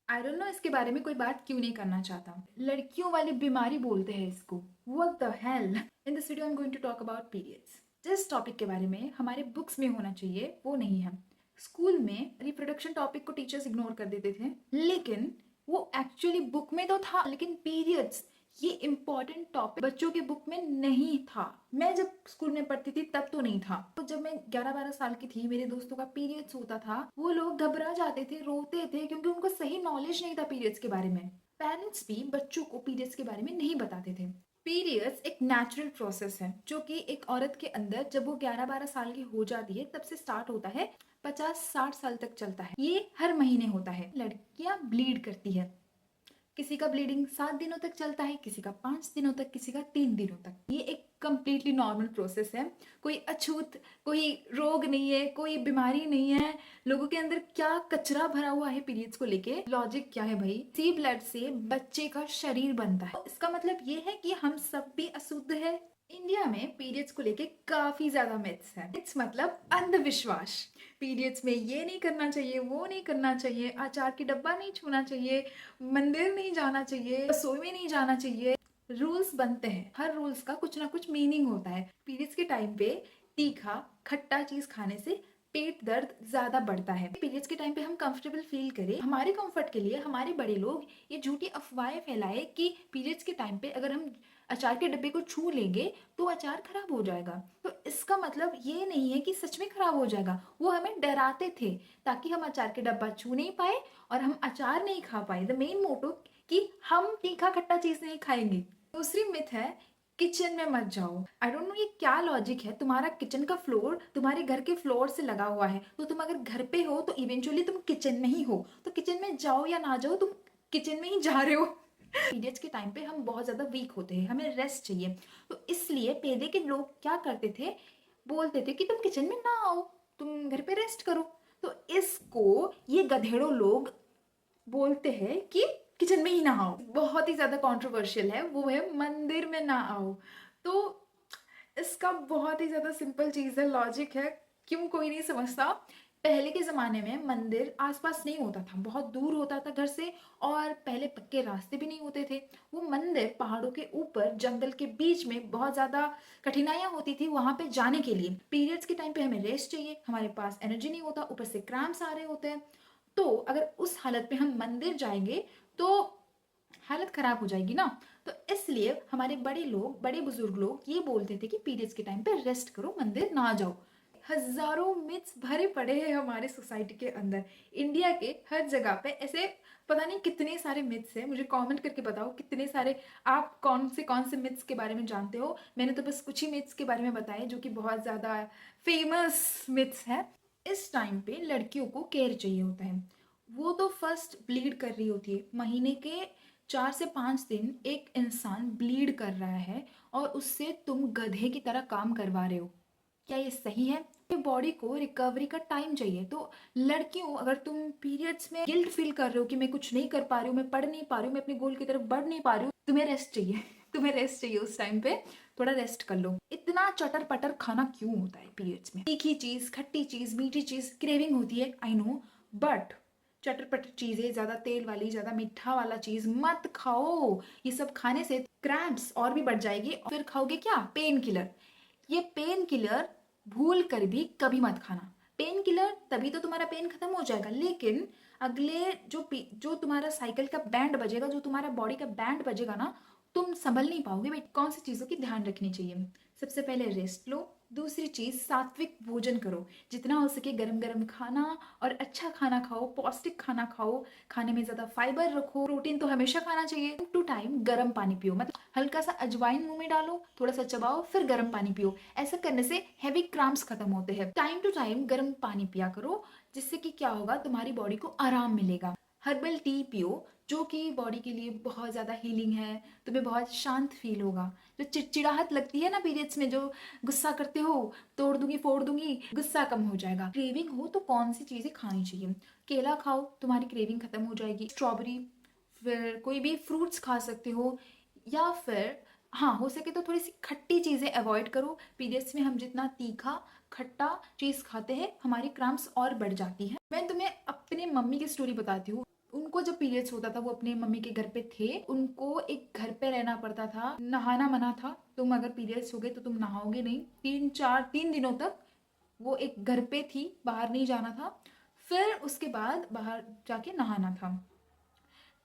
I don't know इसके बारे में कोई बात क्यों नहीं करना चाहता। लड़कियों वाली बीमारी बोलते हैं इसको। What the hell. In this video I am going to talk about periods. जिस टॉपिक के बारे में हमारे बुक्स में होना चाहिए वो नहीं है। स्कूल में रिप्रोडक्शन टॉपिक को टीचर्स इग्नोर कर देते थे, लेकिन वो एक्चुअली बुक में तो था, लेकिन पीरियड्स ये इम्पोर्टेंट टॉपिक बच्चों के बुक में नहीं था। मैं जब स्कूल में पढ़ती थी तब तो नहीं था। तो जब मैं 11-12 साल की थी, मेरे दोस्तों का पीरियड्स होता था, वो लोग घबरा जाते थे, रोते थे, क्योंकि उनको सही नॉलेज नहीं था पीरियड्स के बारे में। पेरेंट्स भी बच्चों को पीरियड्स के बारे में नहीं बताते थे। पीरियड्स एक नेचुरल प्रोसेस है जो कि एक औरत के अंदर जब वो 11-12 साल की हो जाती है तब से स्टार्ट होता है, 50-60 साल तक चलता है। ये हर महीने होता है। लड़कियां ब्लीड करती है। किसी का ब्लीडिंग 7 दिनों तक चलता है, किसी का 5 दिनों तक, किसी का 3 दिनों तक। ये एक कंप्लीटली नॉर्मल प्रोसेस है। कोई अछूत, कोई रोग नहीं है, कोई बीमारी नहीं है। लोगों के अंदर क्या कचरा भरा हुआ है पीरियड्स को लेके। लॉजिक क्या है भाई? इसी ब्लड से बच्चे का शरीर बनता है। इसका मतलब ये है कि हम सब भी अशुद्ध है। इंडिया में पीरियड्स को लेके काफी ज्यादा मिथ्स है। मिथ्स मतलब अंधविश्वास। पीरियड्स में ये नहीं करना चाहिए, वो नहीं करना चाहिए, अचार की डब्बा नहीं छूना चाहिए, मंदिर नहीं जाना चाहिए, रसोई में नहीं जाना चाहिए। रूल्स बनते हैं, हर रूल्स का कुछ ना कुछ मीनिंग होता है। पीरियड्स के टाइम पे तीखा खट्टा चीज खाने से पेट दर्द ज्यादा बढ़ता है। पीरियड्स के टाइम पे हम कंफर्टेबल फील करें, हमारे कंफर्ट के लिए हमारे बड़े लोग ये झूठी अफवाहें फैलाए कि पीरियड्स के टाइम पे अगर हम अचार के डब्बे को छू लेंगे तो अचार खराब हो जाएगा। तो इसका मतलब ये नहीं है कि सच में खराब हो जाएगा। वो हमें डराते थे ताकि हम अचार के डब्बा छू नहीं पाए और हम अचार नहीं खा पाए। द मेन मोटो कि हम तीखा खट्टा चीज नहीं खाएंगे। दूसरी मिथ है किचन में मत जाओ। आई डोंट नो ये क्या लॉजिक है। तुम्हारा किचन का फ्लोर तुम्हारे घर के फ्लोर से लगा हुआ है, तो तुम अगर घर पे हो तो इवेंचुअली तुम किचन में ही हो। तो किचन में जाओ या ना जाओ, तुम किचन में ही जा रहे हो। पीरियड्स के टाइम पे हम बहुत ज़्यादा वीक होते हैं, हमें रेस्ट चाहिए। तो इसलिए पहले के लोग क्या करते थे, बोलते थे कि तुम किचन में ना आओ, तुम घर पे रेस्ट करो। तो इसको ये गधेड़ों लोग बोलते हैं कि किचन में ही ना आओ। बहुत ही ज़्यादा कंट्रोवर्शियल है, वो है मंदिर में ना आओ। तो इसका बहुत ही ज़्यादा सिंपल चीज़ है, लॉजिक है। क्यों कोई नहीं समझता? पहले के ज़माने में मंदिर आसपास नहीं होता था, बहुत दूर होता था घर से, और पहले पक्के रास्ते भी नहीं होते थे। वो मंदिर पहाड़ों के ऊपर जंगल के बीच में, बहुत ज़्यादा कठिनाइयाँ होती थी वहाँ पे जाने के लिए। पीरियड्स के टाइम पे हमें रेस्ट चाहिए, हमारे पास एनर्जी नहीं होता, ऊपर से क्रैम्प्स आ रहे होते हैं। तो अगर उस हालत में हम मंदिर जाएंगे तो हालत खराब हो जाएगी ना। तो इसलिए हमारे बड़े लोग, बड़े बुजुर्ग लोग ये बोलते थे कि पीरियड्स के टाइम पे रेस्ट करो, मंदिर ना जाओ। हजारों मिथ्स भरे पड़े हैं हमारे सोसाइटी के अंदर। इंडिया के हर जगह पे ऐसे पता नहीं कितने सारे मिथ्स हैं। मुझे कमेंट करके बताओ कितने सारे, आप कौन से मिथ्स के बारे में जानते हो। मैंने तो बस कुछ ही मिथ्स के बारे में बताए जो कि बहुत ज़्यादा फेमस मिथ्स हैं। इस टाइम पे लड़कियों को केयर चाहिए होता है। वो तो फर्स्ट ब्लीड कर रही होती है, महीने के 4 से 5 दिन एक इंसान ब्लीड कर रहा है और उससे तुम गधे की तरह काम करवा रहे हो। क्या ये सही है? ये बॉडी को रिकवरी का टाइम चाहिए। तो लड़कियों, अगर तुम पीरियड्स में गिल्ट फील कर रहे हो कि मैं कुछ नहीं कर पा रही हूँ, मैं पढ़ नहीं पा रही हूँ, मैं अपने गोल की तरफ बढ़ नहीं पा रही हूँ, तुम्हें रेस्ट चाहिए। तुम्हें रेस्ट चाहिए उस टाइम पे, थोड़ा रेस्ट कर लो। इतना चटर पटर खाना क्यों होता है पीरियड्स में? तीखी चीज, खट्टी चीज, मीठी चीज क्रेविंग होती है, आई नो, बट चटर पटर चीजें, ज्यादा तेल वाली, ज्यादा मीठा वाला चीज मत खाओ। ये सब खाने से क्रैम्प्स और भी बढ़ जाएगी। फिर खाओगे क्या? Pain killer. ये पेन किलर भूल कर भी कभी मत खाना। पेन किलर तभी तो तुम्हारा पेन खत्म हो जाएगा, लेकिन अगले जो तुम्हारा साइकिल का बैंड बजेगा, जो तुम्हारा बॉडी का बैंड बजेगा ना, तुम संभल नहीं पाओगे। भाई कौन सी चीज़ों की ध्यान रखनी चाहिए? सबसे पहले रेस्ट लो। दूसरी चीज़, सात्विक भोजन करो। जितना हो सके गरम गरम खाना और अच्छा खाना खाओ, पौष्टिक खाना खाओ। खाने में ज़्यादा फाइबर रखो। प्रोटीन तो हमेशा खाना चाहिए। टाइम टू टाइम गर्म पानी पियो, मतलब हल्का सा अजवाइन मुंह में डालो, थोड़ा सा चबाओ, फिर गर्म पानी पियो। ऐसा करने से हैवी क्रैम्प्स खत्म होते हैं। टाइम टू टाइम गर्म पानी पिया करो, जिससे कि क्या होगा, तुम्हारी बॉडी को आराम मिलेगा। हर्बल टी पियो, जो कि बॉडी के लिए बहुत ज़्यादा हीलिंग है। तुम्हें बहुत शांत फील होगा। जो चिड़चिड़ाहट लगती है ना पीरियड्स में, जो गुस्सा करते हो, तोड़ दूंगी फोड़ दूंगी, गुस्सा कम हो जाएगा। क्रेविंग हो तो कौन सी चीज़ें खानी चाहिए? केला खाओ, तुम्हारी क्रेविंग खत्म हो जाएगी। स्ट्रॉबेरी, फिर कोई भी फ्रूट्स खा सकते हो। या फिर हाँ, हो सके तो थोड़ी सी खट्टी चीज़ें अवॉइड करो। पीरियड्स में हम जितना तीखा खट्टा चीज़ खाते हैं, हमारी क्रैम्प्स और बढ़ जाती है। मैं तुम्हें अपने मम्मी की स्टोरी बताती हूँ। उनको जब पीरियड्स होता था वो अपने मम्मी के घर पे थे, उनको एक घर पे रहना पड़ता था, नहाना मना था, तुम अगर पीरियड्स हो गए तो तुम नहाओगे नहीं, 3 दिनों तक वो एक घर पे थी, बाहर नहीं जाना था, फिर उसके बाद बाहर जाके नहाना था।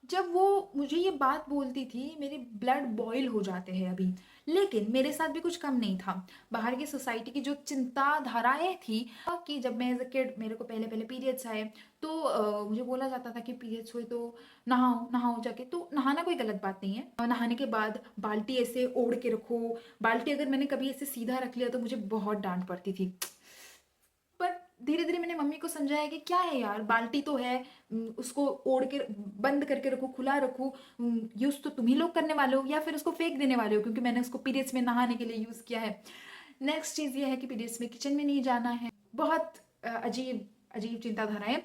जब वो मुझे ये बात बोलती थी मेरे ब्लड बॉईल हो जाते हैं अभी। लेकिन मेरे साथ भी कुछ कम नहीं था। बाहर की सोसाइटी की जो चिंताधाराएं थी कि जब मैं एज अ किड मेरे को पहले पहले पीरियड्स आए तो मुझे बोला जाता था कि पीरियड्स हुए तो नहाओ नहाओ जाके। तो नहाना कोई गलत बात नहीं है, और नहाने के बाद बाल्टी ऐसे ओढ़ के रखो। बाल्टी अगर मैंने कभी ऐसे सीधा रख लिया तो मुझे बहुत डांट पड़ती थी। पर धीरे धीरे मैंने मम्मी को समझाया कि क्या है यार, बाल्टी तो है, उसको ओढ़ के बंद करके रखो, खुला रखो, यूज तो तुम ही लोग करने वाले हो या फिर उसको फेंक देने वाले हो, क्योंकि मैंने उसको पीरियड्स में नहाने के लिए यूज किया है। नेक्स्ट चीज ये है कि पीरियड्स में किचन में नहीं जाना है। बहुत अजीब अजीब चिंताधारा है,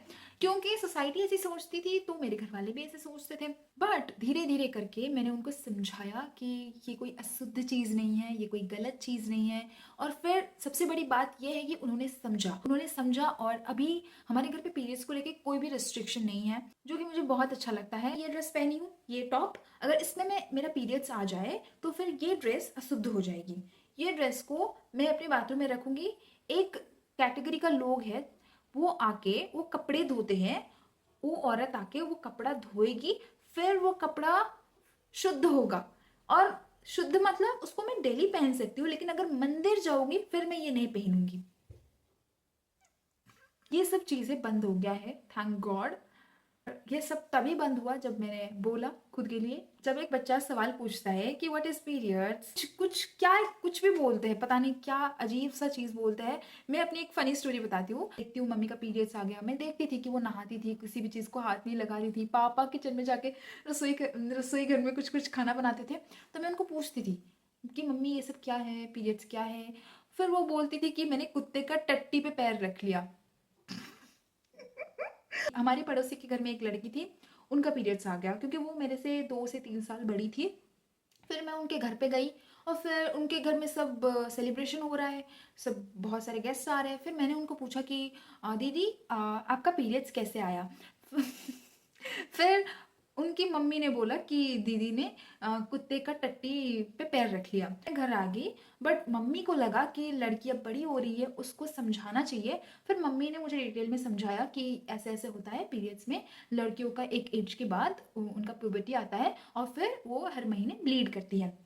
क्योंकि सोसाइटी ऐसी सोचती थी तो मेरे घर वाले भी ऐसे सोचते थे। बट धीरे धीरे करके मैंने उनको समझाया कि ये कोई अशुद्ध चीज़ नहीं है, ये कोई गलत चीज़ नहीं है। और फिर सबसे बड़ी बात यह है कि उन्होंने समझा और अभी हमारे घर पे पीरियड्स को लेके कोई भी रिस्ट्रिक्शन नहीं है, जो कि मुझे बहुत अच्छा लगता है। ये ड्रेस पहनी हूँ, ये टॉप, अगर इसमें मेरा पीरियड्स आ जाए तो फिर ये ड्रेस अशुद्ध हो जाएगी। ये ड्रेस को मैं अपने बाथरूम में रखूंगी। एक कैटेगरी का लोग है, वो आके वो कपड़े धोते हैं, वो औरत आके वो कपड़ा धोएगी, फिर वो कपड़ा शुद्ध होगा। और शुद्ध मतलब उसको मैं डेली पहन सकती हूँ, लेकिन अगर मंदिर जाऊंगी फिर मैं ये नहीं पहनूंगी। ये सब चीजें बंद हो गया है, थैंक गॉड। ये सब तभी बंद हुआ जब मैंने बोला खुद के लिए। जब एक बच्चा सवाल पूछता है कि व्हाट इज पीरियड्स, कुछ क्या कुछ भी बोलते हैं, पता नहीं क्या अजीब सा चीज बोलते हैं। मैं अपनी एक फनी स्टोरी बताती हूँ। देखती हूँ मम्मी का पीरियड्स आ गया, मैं देखती थी कि वो नहाती थी, किसी भी चीज को हाथ नहीं लगा रही थी। पापा किचन में जाके रसोई घर में कुछ कुछ खाना बनाते थे, तो मैं उनको पूछती थी कि मम्मी ये सब क्या है, पीरियड्स क्या है। फिर वो बोलती थी कि मैंने कुत्ते का टट्टी पे पैर रख लिया। हमारी पड़ोसी के घर में एक लड़की थी, उनका पीरियड्स आ गया, क्योंकि वो मेरे से 2 से 3 साल बड़ी थी। फिर मैं उनके घर पे गई और फिर उनके घर में सब सेलिब्रेशन हो रहा है, सब बहुत सारे गेस्ट आ रहे हैं। फिर मैंने उनको पूछा कि दीदी आपका पीरियड्स कैसे आया। फिर उनकी मम्मी ने बोला कि दीदी ने कुत्ते का टट्टी पे पैर रख लिया। मैं घर आ गई, बट मम्मी को लगा कि लड़की अब बड़ी हो रही है, उसको समझाना चाहिए। फिर मम्मी ने मुझे डिटेल में समझाया कि ऐसे ऐसे होता है पीरियड्स में, लड़कियों का एक एज के बाद उनका प्यूबर्टी आता है और फिर वो हर महीने ब्लीड करती है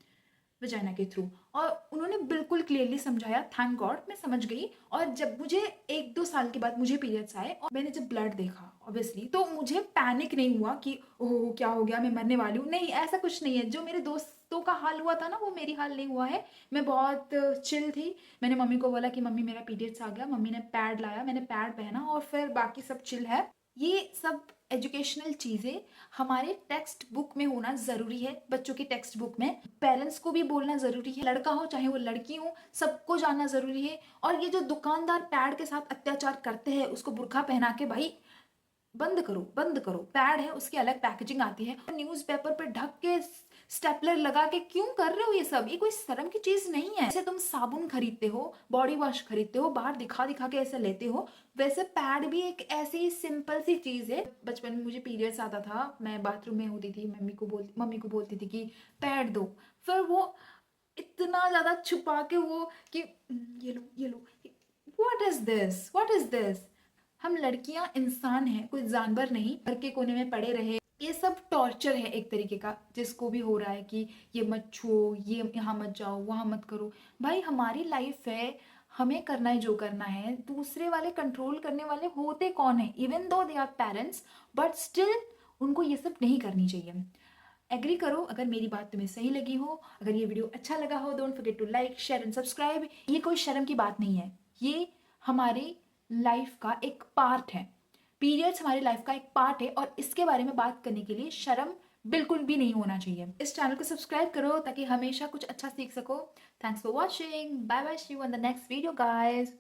वजाइना के थ्रू। और उन्होंने बिल्कुल क्लियरली समझाया, थैंक गॉड मैं समझ गई। और जब मुझे 1-2 साल के बाद मुझे पीरियड्स आए और मैंने जब ब्लड देखा ऑब्वियसली, तो मुझे पैनिक नहीं हुआ कि ओह क्या हो गया, मैं मरने वाली हूँ। नहीं, ऐसा कुछ नहीं है। जो मेरे दोस्तों का हाल हुआ था ना, वो मेरी हाल नहीं हुआ है। मैं बहुत चिल थी। मैंने मम्मी को बोला कि मम्मी मेरा पीरियड्स आ गया, मम्मी ने पैड लाया, मैंने पैड पहना और फिर बाकी सब चिल है। ये सब एजुकेशनल चीज़ें हमारे टेक्स्ट बुक में होना ज़रूरी है, बच्चों की टेक्स्ट बुक में। पेरेंट्स को भी बोलना ज़रूरी है, लड़का हो चाहे वो लड़की हो, सबको जानना ज़रूरी है। और ये जो दुकानदार पैड के साथ अत्याचार करते हैं, उसको बुर्का पहना के, भाई बंद करो बंद करो। पैड है, उसकी अलग पैकेजिंग आती है, न्यूज़पेपर पे ढक के स्टेपलर लगा के क्यों कर रहे हो ये सब? ये कोई शर्म की चीज नहीं है। जैसे तुम साबुन खरीदते हो, बॉडी वॉश खरीदते हो, बाहर दिखा दिखा के ऐसे लेते हो, वैसे पैड भी एक ऐसी सिंपल सी चीज है। बचपन में मुझे पीरियड्स आता था, मैं बाथरूम में होती थी, मम्मी को बोलती थी कि पैड दो। फिर वो इतना ज्यादा छुपा के वो कि ये लो ये लो। What is this, what is this? हम लड़कियां इंसान हैं, कोई जानवर नहीं, घर के कोने में पड़े रहे। ये सब टॉर्चर है एक तरीके का, जिसको भी हो रहा है कि ये मत छुओ, ये यहाँ मत जाओ, वहाँ मत करो। भाई हमारी लाइफ है, हमें करना है जो करना है। दूसरे वाले कंट्रोल करने वाले होते कौन है? Even though they are parents, but still उनको ये सब नहीं करनी चाहिए। एग्री करो अगर मेरी बात तुम्हें सही लगी हो। अगर ये वीडियो अच्छा लगा हो, don't forget to like share and subscribe. ये कोई शर्म की बात नहीं है, ये हमारी लाइफ का एक पार्ट है। पीरियड्स हमारी लाइफ का एक पार्ट है, और इसके बारे में बात करने के लिए शर्म बिल्कुल भी नहीं होना चाहिए। इस चैनल को सब्सक्राइब करो ताकि हमेशा कुछ अच्छा सीख सको। Thanks for watching, bye bye, see you on the next video guys.